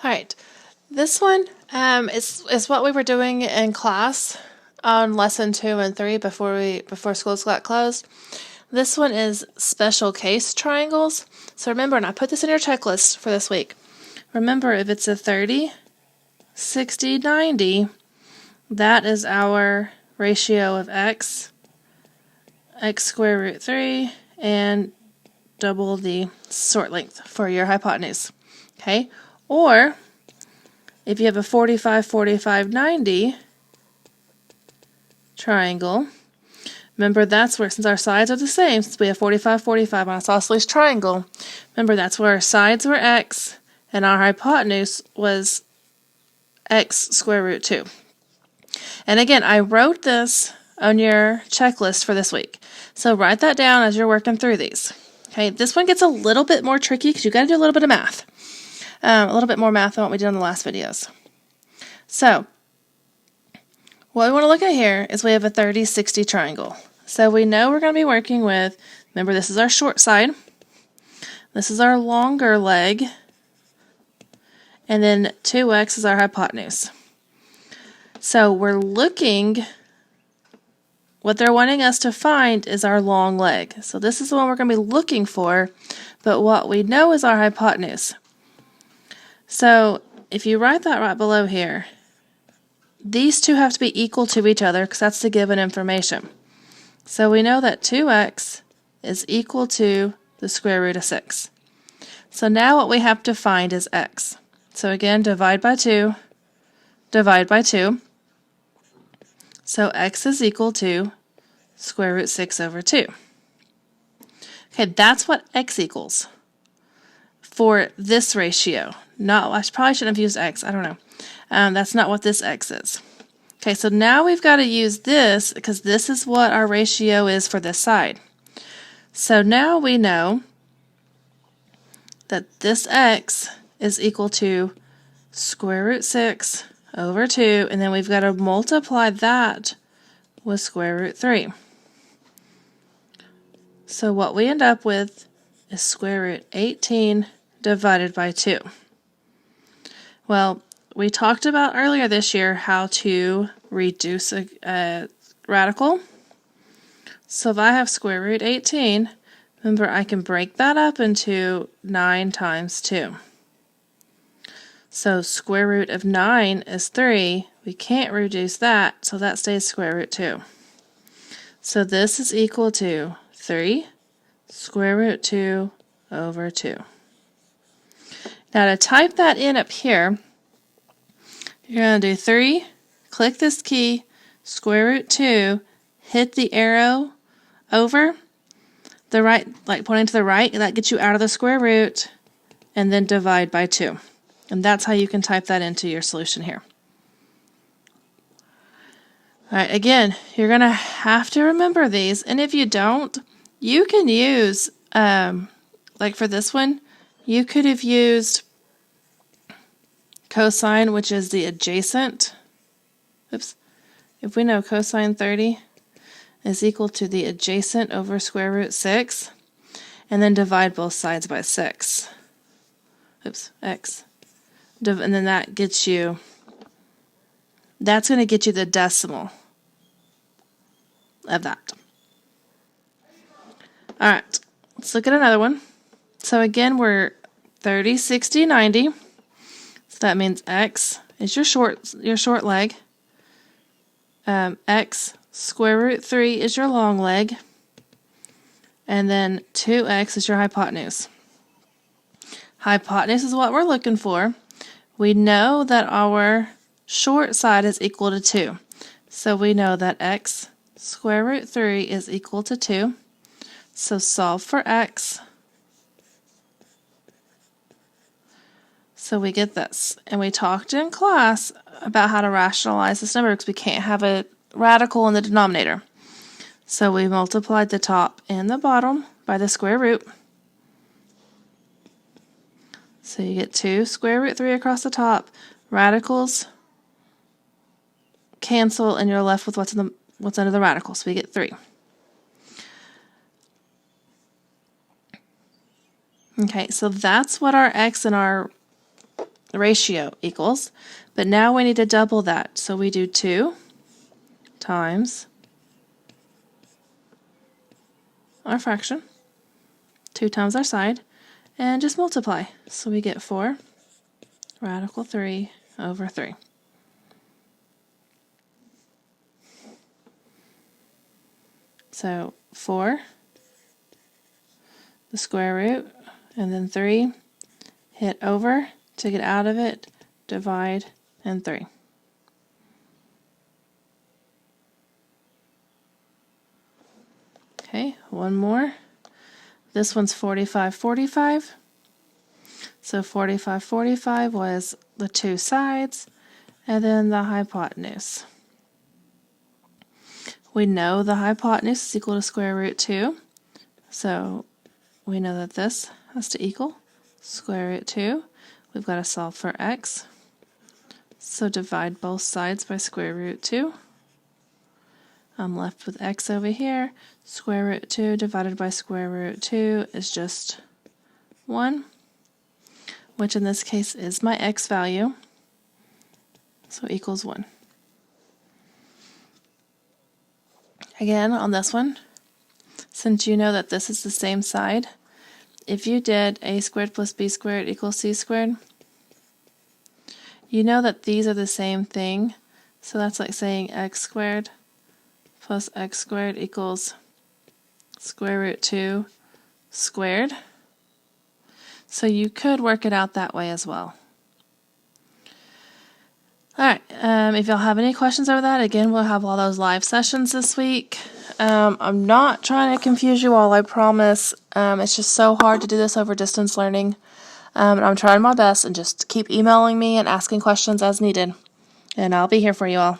All right, this one is what we were doing in class on lesson 2 and 3 before schools got closed. This one is special case triangles. So remember, and I put this in your checklist for this week. Remember, if it's a 30, 60, 90, that is our ratio of x square root 3, and double the sort length for your hypotenuse. Okay? Or if you have a 45, 45, 90 triangle, remember that's where, since our sides are the same, since we have 45, 45 on a isosceles triangle, remember that's where our sides were x and our hypotenuse was x square root 2. And again, I wrote this on your checklist for this week. So write that down as you're working through these. Okay, this one gets a little bit more tricky because you got to do a little bit of math. A little bit more math than what we did in the last videos. So, what we want to look at here is we have a 30-60 triangle. So we know we're going to be working with, remember this is our short side, this is our longer leg, and then 2x is our hypotenuse. So we're looking, what they're wanting us to find is our long leg. So this is the one we're going to be looking for, but what we know is our hypotenuse. So if you write that right below here, these two have to be equal to each other because that's the given information. So we know that 2x is equal to the square root of 6. So now what we have to find is x. So again, divide by 2, divide by 2. So x is equal to square root 6 over 2. Okay, that's what x equals for this ratio. Not, I probably shouldn't have used x, I don't know. That's not what this x is. Okay, so now we've got to use this because this is what our ratio is for this side. So now we know that this x is equal to square root 6 over 2, and then we've got to multiply that with square root 3. So what we end up with is square root 18 divided by 2. Well, we talked about earlier this year how to reduce a radical. So if I have square root 18, remember I can break that up into 9 times 2. So square root of 9 is 3. We can't reduce that, so that stays square root 2. So this is equal to 3 square root 2 over 2. Now to type that in up here, you're going to do 3, click this key, square root 2, hit the arrow over the right, like pointing to the right, and that gets you out of the square root, and then divide by 2. And that's how you can type that into your solution here. All right, again, you're going to have to remember these, and if you don't, you can use, like for this one, you could have used cosine, which is the adjacent. Oops. If we know cosine 30 is equal to the adjacent over square root 6, and then divide both sides by 6. Oops, x. And then that gets you, that's going to get you the decimal of that. All right, let's look at another one. So again, we're 30, 60, 90. So that means x is your short leg. X square root 3 is your long leg. And then 2x is your hypotenuse. Hypotenuse is what we're looking for. We know that our short side is equal to 2. So we know that x square root 3 is equal to 2. So solve for x. So we get this. And we talked in class about how to rationalize this number because we can't have a radical in the denominator. So we multiplied the top and the bottom by the square root. So you get 2 square root 3 across the top. Radicals cancel, and you're left with what's under the radical. So we get 3. Okay, so that's what our x and our ratio equals, but now we need to double that. So we do 2 times our fraction, 2 times our side, and just multiply. So we get 4 radical 3 over 3. So 4, the square root, and then 3, hit over to get out of it, divide, and 3. Okay, one more. This one's 45, 45. So 45, 45 was the 2 sides, and then the hypotenuse. We know the hypotenuse is equal to square root 2, so we know that this has to equal square root 2. We've got to solve for x, so divide both sides by square root 2. I'm left with x over here. Square root 2 divided by square root 2 is just 1, which in this case is my x value, so equals 1. Again, on this one, since you know that this is the same side, if you did a squared plus b squared equals c squared, you know that these are the same thing, so that's like saying x squared plus x squared equals square root 2 squared. So you could work it out that way as well. Alright, if y'all have any questions over that, again, we'll have all those live sessions this week. I'm not trying to confuse you all, I promise. It's just so hard to do this over distance learning. And I'm trying my best, and just keep emailing me and asking questions as needed. And I'll be here for you all.